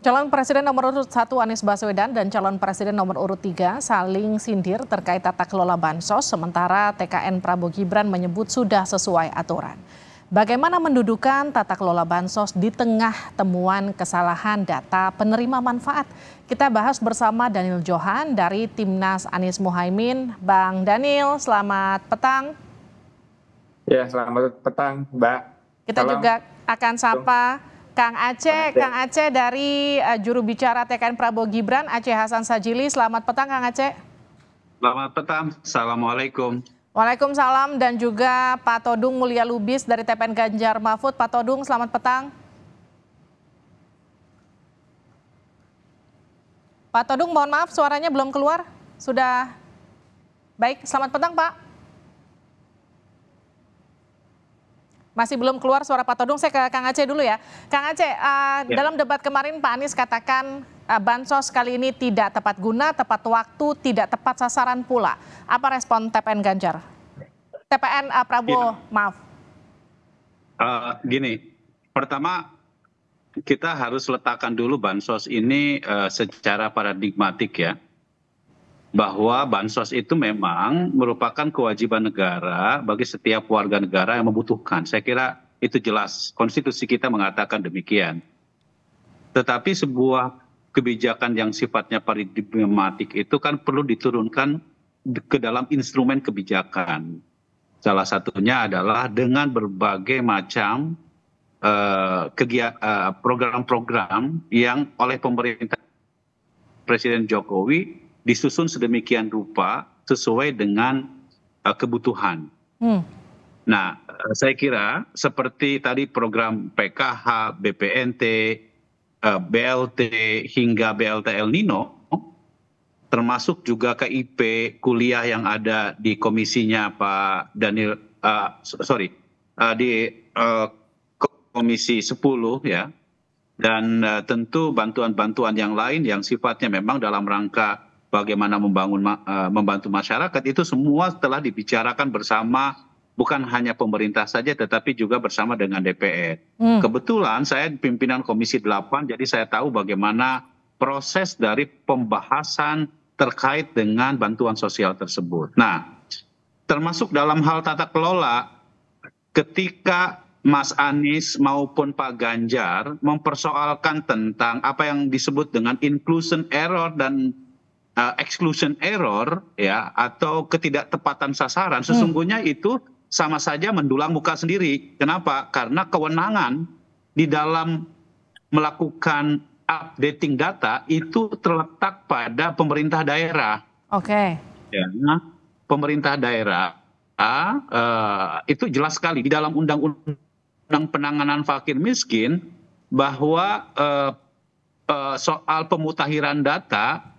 Calon Presiden nomor urut 1 Anies Baswedan dan calon Presiden nomor urut 3 saling sindir terkait tata kelola bansos, sementara TKN Prabowo Gibran menyebut sudah sesuai aturan. Bagaimana mendudukan tata kelola bansos di tengah temuan kesalahan data penerima manfaat? Kita bahas bersama Daniel Johan dari Timnas Anies Muhaimin. Bang Daniel, selamat petang. Ya, selamat petang, Mbak. Kita Salam. juga akan sapa Kang Aceh dari juru bicara TKN Prabowo Gibran, Aceh Hasan Sajili. Selamat petang, Kang Aceh. Selamat petang, Assalamualaikum. Waalaikumsalam, dan juga Pak Todung Mulya Lubis dari TPN Ganjar Mahfud. Pak Todung, selamat petang. Pak Todung, mohon maaf suaranya belum keluar. Sudah baik, selamat petang Pak. Masih belum keluar suara Pak Todung, saya ke Kang Aceh dulu ya. Kang Aceh, dalam debat kemarin Pak Anies katakan bansos kali ini tidak tepat guna, tepat waktu, tidak tepat sasaran pula. Apa respon TPN Ganjar? TPN Prabowo, maaf. Gini, pertama kita harus letakkan dulu bansos ini secara paradigmatik ya. Bahwa bansos itu memang merupakan kewajiban negara bagi setiap warga negara yang membutuhkan. Saya kira itu jelas, konstitusi kita mengatakan demikian. Tetapi sebuah kebijakan yang sifatnya paradigmatik itu kan perlu diturunkan ke dalam instrumen kebijakan. Salah satunya adalah dengan berbagai macam program-program yang oleh pemerintah Presiden Jokowi disusun sedemikian rupa sesuai dengan kebutuhan. Nah, saya kira seperti tadi program PKH, BPNT, BLT hingga BLT El Nino, termasuk juga KIP kuliah yang ada di komisinya Pak Daniel, di Komisi 10 ya, dan tentu bantuan-bantuan yang lain yang sifatnya memang dalam rangka bagaimana membantu masyarakat, itu semua telah dibicarakan bersama, bukan hanya pemerintah saja tetapi juga bersama dengan DPR. Kebetulan saya pimpinan Komisi 8, jadi saya tahu bagaimana proses dari pembahasan terkait dengan bantuan sosial tersebut. Nah, termasuk dalam hal tata kelola, ketika Mas Anies maupun Pak Ganjar mempersoalkan tentang apa yang disebut dengan inclusion error dan exclusion error ya, atau ketidaktepatan sasaran, sesungguhnya itu sama saja mendulang muka sendiri. Kenapa? Karena kewenangan di dalam melakukan updating data itu terletak pada pemerintah daerah. Oke. Ya, pemerintah daerah itu jelas sekali di dalam Undang-Undang Penanganan Fakir Miskin bahwa soal pemutakhiran data,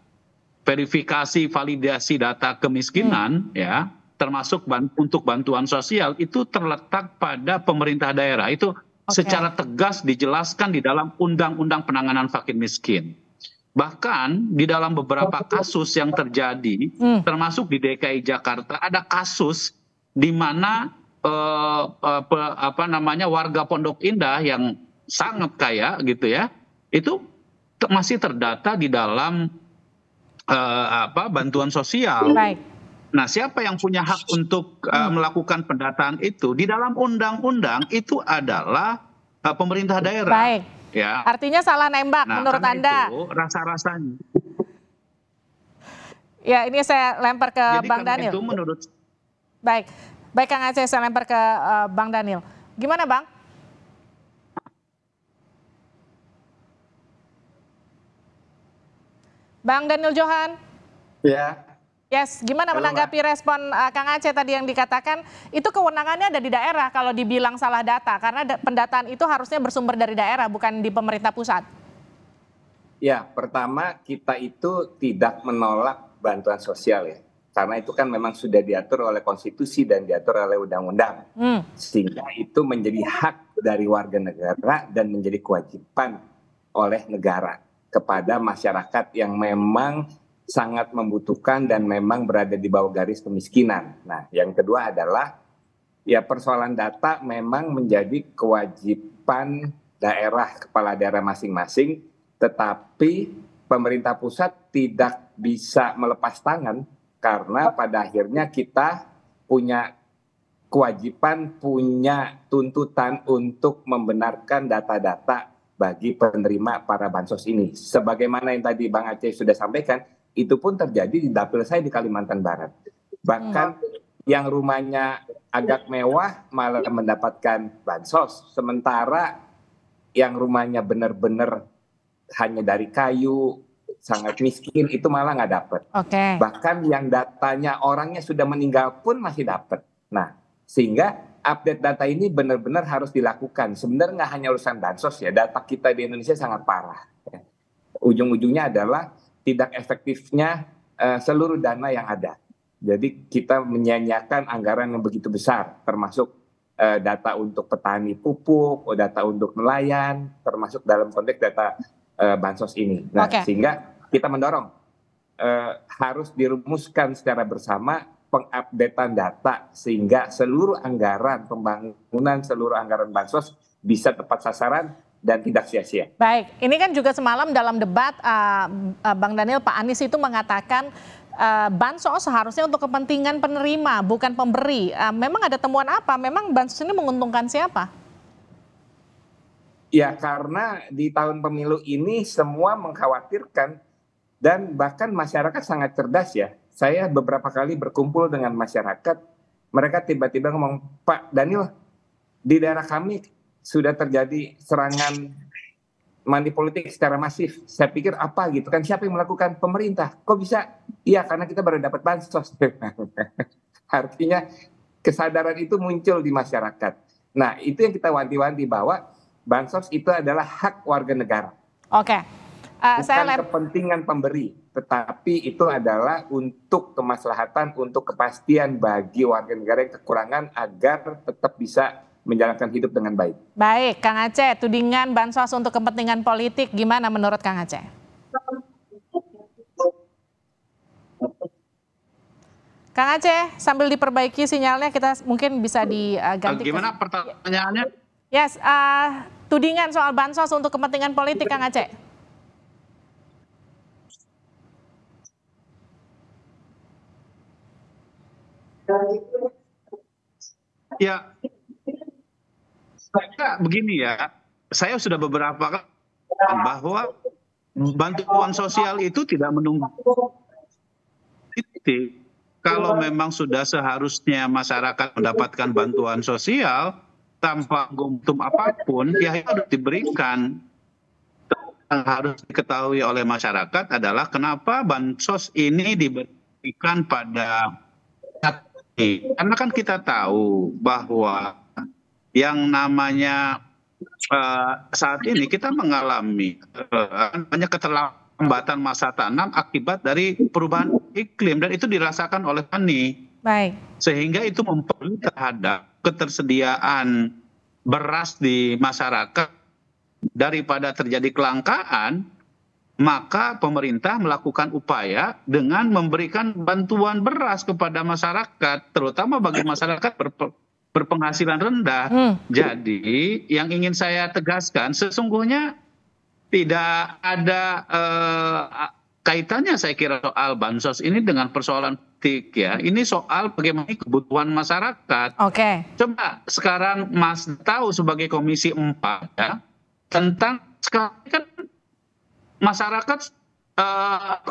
verifikasi validasi data kemiskinan ya, termasuk untuk bantuan sosial, itu terletak pada pemerintah daerah. Itu secara tegas dijelaskan di dalam Undang-Undang Penanganan Fakir Miskin. Bahkan di dalam beberapa kasus yang terjadi, termasuk di DKI Jakarta, ada kasus di mana warga Pondok Indah yang sangat kaya gitu ya, itu masih terdata di dalam bantuan sosial. Baik. Nah, siapa yang punya hak untuk melakukan pendataan itu? Di dalam undang-undang itu adalah pemerintah daerah. Baik. Ya. Artinya salah nembak menurut Anda? Itu rasa-rasanya. Ya, ini saya lempar ke Jadi Bang Daniel. Itu menurut... Baik, Kang Aceh, saya lempar ke Bang Daniel. Gimana Bang? Bang Daniel Johan. Ya. Yes, gimana menanggapi respon Kang Aceh tadi yang dikatakan itu kewenangannya ada di daerah kalau dibilang salah data, karena pendataan itu harusnya bersumber dari daerah bukan di pemerintah pusat. Ya, pertama kita itu tidak menolak bantuan sosial ya, karena itu kan memang sudah diatur oleh konstitusi dan diatur oleh undang-undang, sehingga itu menjadi hak dari warga negara dan menjadi kewajiban oleh negara kepada masyarakat yang memang sangat membutuhkan dan memang berada di bawah garis kemiskinan. Nah, yang kedua adalah ya persoalan data memang menjadi kewajiban daerah, kepala daerah masing-masing tetapi pemerintah pusat tidak bisa melepas tangan karena pada akhirnya kita punya kewajiban, punya tuntutan untuk membenarkan data-data bagi penerima para bansos ini. Sebagaimana yang tadi Bang Aceh sudah sampaikan, itu pun terjadi di dapil saya di Kalimantan Barat. Bahkan yang rumahnya agak mewah malah mendapatkan bansos, sementara yang rumahnya benar-benar hanya dari kayu, sangat miskin, itu malah nggak dapat. Bahkan yang datanya orangnya sudah meninggal pun masih dapat. Nah, sehingga update data ini benar-benar harus dilakukan. Sebenarnya nggak hanya urusan bansos ya, data kita di Indonesia sangat parah. Ujung-ujungnya adalah tidak efektifnya seluruh dana yang ada. Jadi kita menyia-nyiakan anggaran yang begitu besar, termasuk data untuk petani pupuk, data untuk nelayan, termasuk dalam konteks data bansos ini. Nah, sehingga kita mendorong harus dirumuskan secara bersama pengupdatean data sehingga seluruh anggaran pembangunan, seluruh anggaran bansos bisa tepat sasaran dan tidak sia-sia. Baik, ini kan juga semalam dalam debat Bang Daniel, Pak Anies itu mengatakan bansos seharusnya untuk kepentingan penerima bukan pemberi. Memang ada temuan apa? Memang bansos ini menguntungkan siapa? Ya, karena di tahun pemilu ini semua mengkhawatirkan dan bahkan masyarakat sangat cerdas ya. Saya beberapa kali berkumpul dengan masyarakat, mereka tiba-tiba ngomong, Pak Daniel, di daerah kami sudah terjadi serangan money politik secara masif. Saya pikir apa gitu kan, siapa yang melakukan? Pemerintah. Kok bisa? Iya, karena kita baru dapat bansos. Artinya kesadaran itu muncul di masyarakat. Nah, itu yang kita wanti-wanti bahwa bansos itu adalah hak warga negara. Bukan kepentingan pemberi, tetapi itu adalah untuk kemaslahatan, untuk kepastian bagi warga negara yang kekurangan agar tetap bisa menjalankan hidup dengan baik. Baik, Kang Aceh, tudingan bansos untuk kepentingan politik gimana menurut Kang Aceh? Kang Aceh, sambil diperbaiki sinyalnya, kita mungkin bisa diganti. Gimana pertanyaannya? Yes, tudingan soal bansos untuk kepentingan politik, Kang Aceh. Ya, begini ya, saya sudah beberapa kali bahwa bantuan sosial itu tidak menunggu titik. Kalau memang sudah seharusnya masyarakat mendapatkan bantuan sosial tanpa gumtum apapun, ya harus diberikan. Yang harus diketahui oleh masyarakat adalah kenapa bansos ini diberikan pada karena kan kita tahu bahwa yang namanya saat ini kita mengalami banyak keterlambatan masa tanam akibat dari perubahan iklim dan itu dirasakan oleh petani. Baik. Sehingga itu mempengaruhi terhadap ketersediaan beras di masyarakat. Daripada terjadi kelangkaan, maka pemerintah melakukan upaya dengan memberikan bantuan beras kepada masyarakat, terutama bagi masyarakat berpenghasilan rendah. Jadi yang ingin saya tegaskan, sesungguhnya tidak ada kaitannya saya kira soal bansos ini dengan persoalan politik ya. Ini soal bagaimana kebutuhan masyarakat. Coba sekarang Mas tahu sebagai Komisi 4 ya, tentang sekarang kan masyarakat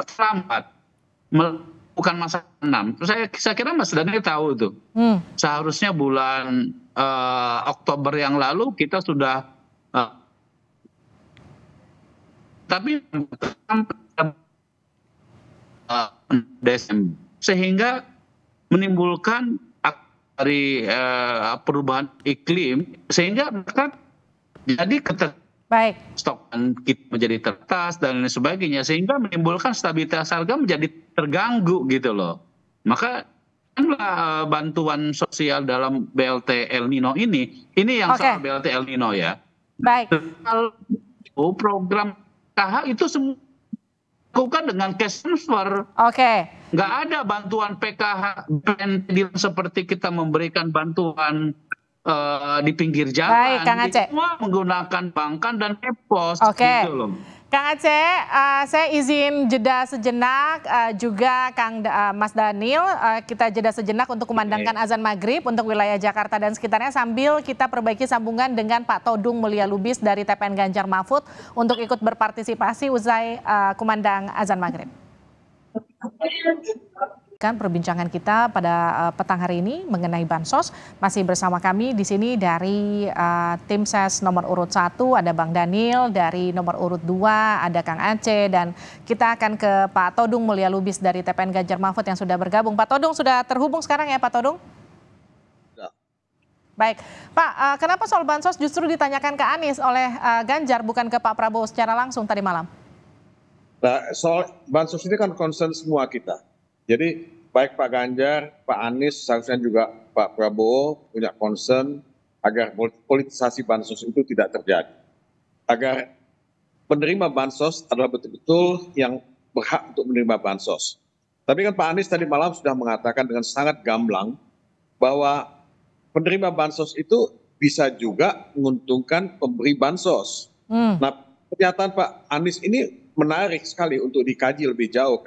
terlambat melakukan masa tanam. Saya kira Mas Daniel tahu itu. Seharusnya bulan Oktober yang lalu kita sudah tapi Desember, sehingga menimbulkan dari perubahan iklim sehingga mereka jadi stokan kita menjadi terbatas dan lain sebagainya, sehingga menimbulkan stabilitas harga menjadi terganggu gitu loh. Maka bantuan sosial dalam BLT El Nino ini yang soal BLT El Nino ya. Baik. Program KH itu semua dilakukan dengan cash transfer. Nggak ada bantuan PKH seperti kita memberikan bantuan di pinggir jalan. Baik, Kang Aceh. Semua menggunakan bankan dan e-pos gitu loh. Kang Aceh, saya izin jeda sejenak, juga Mas Daniel, kita jeda sejenak untuk kumandangkan azan maghrib untuk wilayah Jakarta dan sekitarnya sambil kita perbaiki sambungan dengan Pak Todung Mulia Lubis dari TPN Ganjar Mahfud untuk ikut berpartisipasi usai kumandang azan maghrib. Perbincangan kita pada petang hari ini mengenai bansos masih bersama kami di sini dari tim ses nomor urut 1 ada Bang Daniel, dari nomor urut 2 ada Kang Aceh, dan kita akan ke Pak Todung Mulia Lubis dari TPN Ganjar Mahfud yang sudah bergabung. Pak Todung sudah terhubung sekarang ya Pak Todung? Ya. Baik, Pak, kenapa soal bansos justru ditanyakan ke Anies oleh Ganjar bukan ke Pak Prabowo secara langsung tadi malam? Nah, soal bansos ini kan concern semua kita. Jadi baik Pak Ganjar, Pak Anies, seharusnya juga Pak Prabowo punya concern agar politisasi bansos itu tidak terjadi. Agar penerima bansos adalah betul-betul yang berhak untuk menerima bansos. Tapi kan Pak Anies tadi malam sudah mengatakan dengan sangat gamblang bahwa penerima bansos itu bisa juga menguntungkan pemberi bansos. Nah, pernyataan Pak Anies ini menarik sekali untuk dikaji lebih jauh.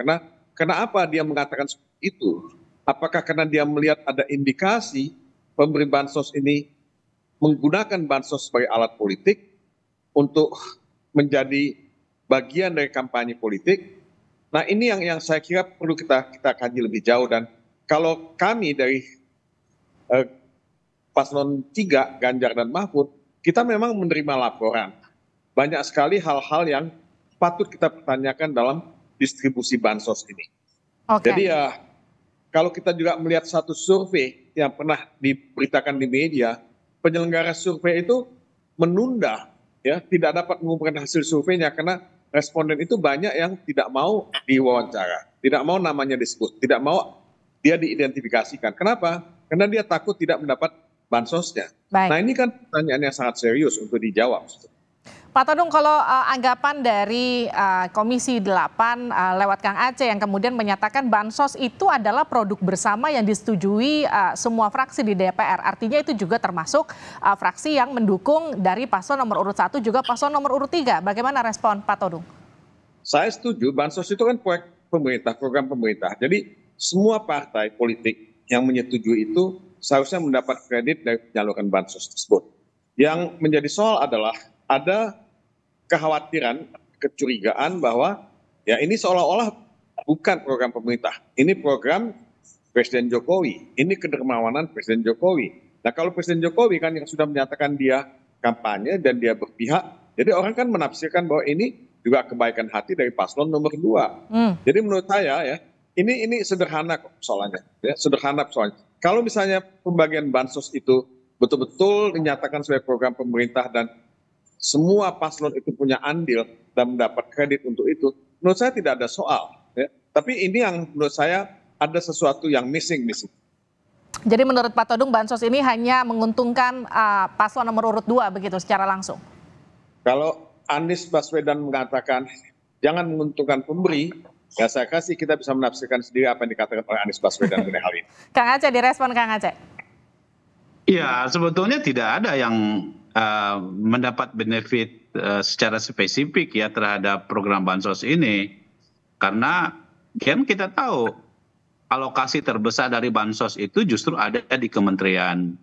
Karena apa dia mengatakan seperti itu? Apakah karena dia melihat ada indikasi pemberi bansos ini menggunakan bansos sebagai alat politik untuk menjadi bagian dari kampanye politik? Nah, ini yang saya kira perlu kita kaji lebih jauh. Dan kalau kami dari paslon 3 Ganjar dan Mahfud, kita memang menerima laporan banyak sekali hal-hal yang patut kita pertanyakan dalam distribusi bansos ini. Jadi ya, kalau kita juga melihat satu survei yang pernah diberitakan di media, penyelenggara survei itu menunda, ya, tidak dapat mengumpulkan hasil surveinya karena responden itu banyak yang tidak mau diwawancara, tidak mau namanya disebut, tidak mau dia diidentifikasikan. Kenapa? Karena dia takut tidak mendapat bansosnya. Baik. Nah, ini kan pertanyaan yang sangat serius untuk dijawab. Pak Todung, kalau anggapan dari Komisi 8 lewat Kang Aceh yang kemudian menyatakan bansos itu adalah produk bersama yang disetujui semua fraksi di DPR. Artinya itu juga termasuk fraksi yang mendukung dari paslon nomor urut 1 juga paslon nomor urut 3. Bagaimana respon Pak Todung? Saya setuju, bansos itu kan proyek pemerintah, program pemerintah. Jadi semua partai politik yang menyetujui itu seharusnya mendapat kredit dari penyaluran bansos tersebut. Yang menjadi soal adalah ada kekhawatiran, kecurigaan bahwa ya ini seolah-olah bukan program pemerintah. Ini program Presiden Jokowi, ini kedermawanan Presiden Jokowi. Nah, kalau Presiden Jokowi kan yang sudah menyatakan dia kampanye dan dia berpihak, jadi orang kan menafsirkan bahwa ini juga kebaikan hati dari paslon nomor 2. Jadi menurut saya ya, ini sederhana kok soalnya, ya, sederhana soalnya. Kalau misalnya pembagian bansos itu betul-betul dinyatakan sebagai program pemerintah dan semua paslon itu punya andil dan mendapat kredit untuk itu, menurut saya tidak ada soal. Ya. Tapi ini yang menurut saya ada sesuatu yang missing. Jadi menurut Pak Todung, bansos ini hanya menguntungkan paslon nomor urut 2 begitu secara langsung? Kalau Anies Baswedan mengatakan jangan menguntungkan pemberi, ya saya kasih kita bisa menafsirkan sendiri apa yang dikatakan oleh Anies Baswedan mengenai hal ini. Kang Aceh, direspon Kang Aceh. Ya, sebetulnya tidak ada yang mendapat benefit secara spesifik ya terhadap program bansos ini, karena kan kita tahu alokasi terbesar dari bansos itu justru ada di Kementerian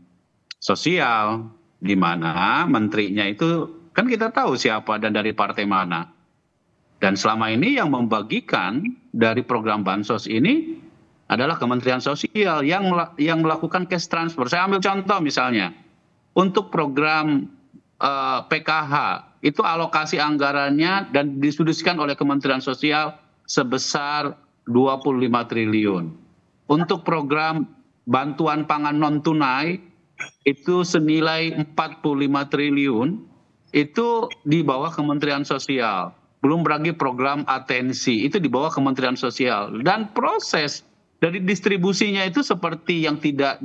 Sosial, di mana menterinya itu kan kita tahu siapa dan dari partai mana. Dan selama ini yang membagikan dari program bansos ini adalah Kementerian Sosial yang melakukan cash transfer. Saya ambil contoh misalnya, untuk program PKH itu alokasi anggarannya dan didistribusikan oleh Kementerian Sosial sebesar 25 triliun. Untuk program bantuan pangan non tunai itu senilai 45 triliun itu di bawah Kementerian Sosial. Belum lagi program atensi itu di bawah Kementerian Sosial, dan proses dari distribusinya itu seperti yang tidak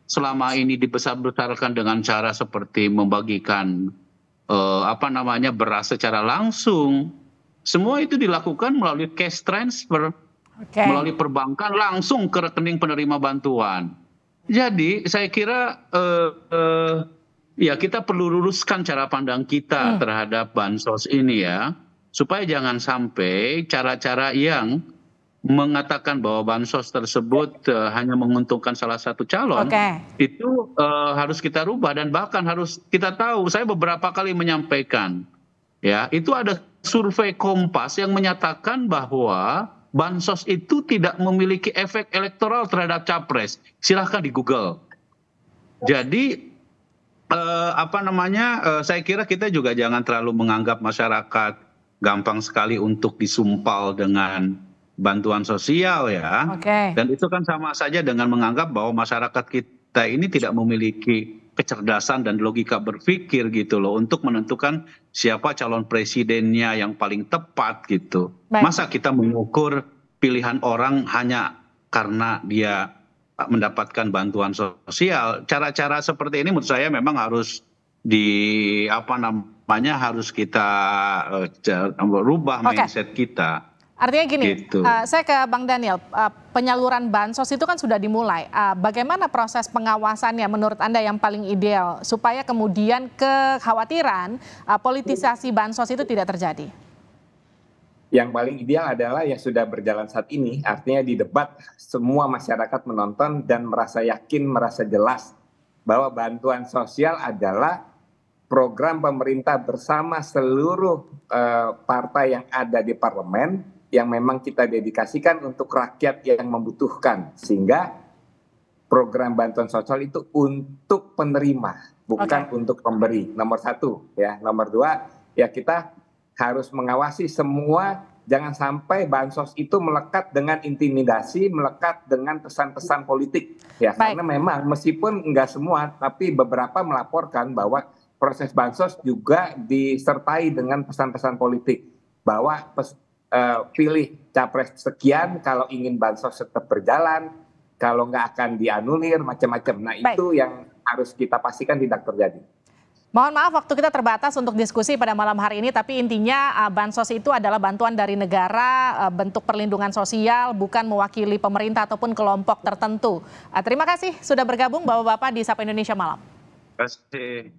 selama ini dibesar-besarkan dengan cara seperti membagikan beras secara langsung. Semua itu dilakukan melalui cash transfer, melalui perbankan langsung ke rekening penerima bantuan. Jadi saya kira ya kita perlu luruskan cara pandang kita terhadap bansos ini ya, supaya jangan sampai cara-cara yang mengatakan bahwa bansos tersebut hanya menguntungkan salah satu calon, itu harus kita rubah, dan bahkan harus kita tahu, saya beberapa kali menyampaikan, ya, itu ada survei Kompas yang menyatakan bahwa bansos itu tidak memiliki efek elektoral terhadap capres. Silahkan di Google. Jadi saya kira kita juga jangan terlalu menganggap masyarakat gampang sekali untuk disumpal dengan bantuan sosial, ya. Dan itu kan sama saja dengan menganggap bahwa masyarakat kita ini tidak memiliki kecerdasan dan logika berpikir gitu loh untuk menentukan siapa calon presidennya yang paling tepat gitu. Masa kita mengukur pilihan orang hanya karena dia mendapatkan bantuan sosial? Cara-cara seperti ini menurut saya memang harus harus kita rubah mindset kita. Artinya gini, saya ke Bang Daniel, penyaluran bansos itu kan sudah dimulai. Bagaimana proses pengawasannya menurut Anda yang paling ideal supaya kemudian kekhawatiran politisasi bansos itu tidak terjadi? Yang paling ideal adalah yang sudah berjalan saat ini, artinya di debat semua masyarakat menonton dan merasa yakin, merasa jelas bahwa bantuan sosial adalah program pemerintah bersama seluruh partai yang ada di parlemen, yang memang kita dedikasikan untuk rakyat yang membutuhkan, sehingga program bantuan sosial itu untuk penerima, bukan untuk pemberi. Nomor satu, ya. Nomor dua, ya kita harus mengawasi semua, jangan sampai bansos itu melekat dengan intimidasi, melekat dengan pesan-pesan politik, ya. Karena memang meskipun enggak semua, tapi beberapa melaporkan bahwa proses bansos juga disertai dengan pesan-pesan politik, bahwa pilih capres sekian kalau ingin bansos tetap berjalan, kalau nggak akan dianulir, macam-macam. Nah, itu yang harus kita pastikan tidak terjadi. Mohon maaf, waktu kita terbatas untuk diskusi pada malam hari ini, tapi intinya bansos itu adalah bantuan dari negara, bentuk perlindungan sosial, bukan mewakili pemerintah ataupun kelompok tertentu. Terima kasih sudah bergabung Bapak-Bapak di Sapa Indonesia Malam. Terima kasih.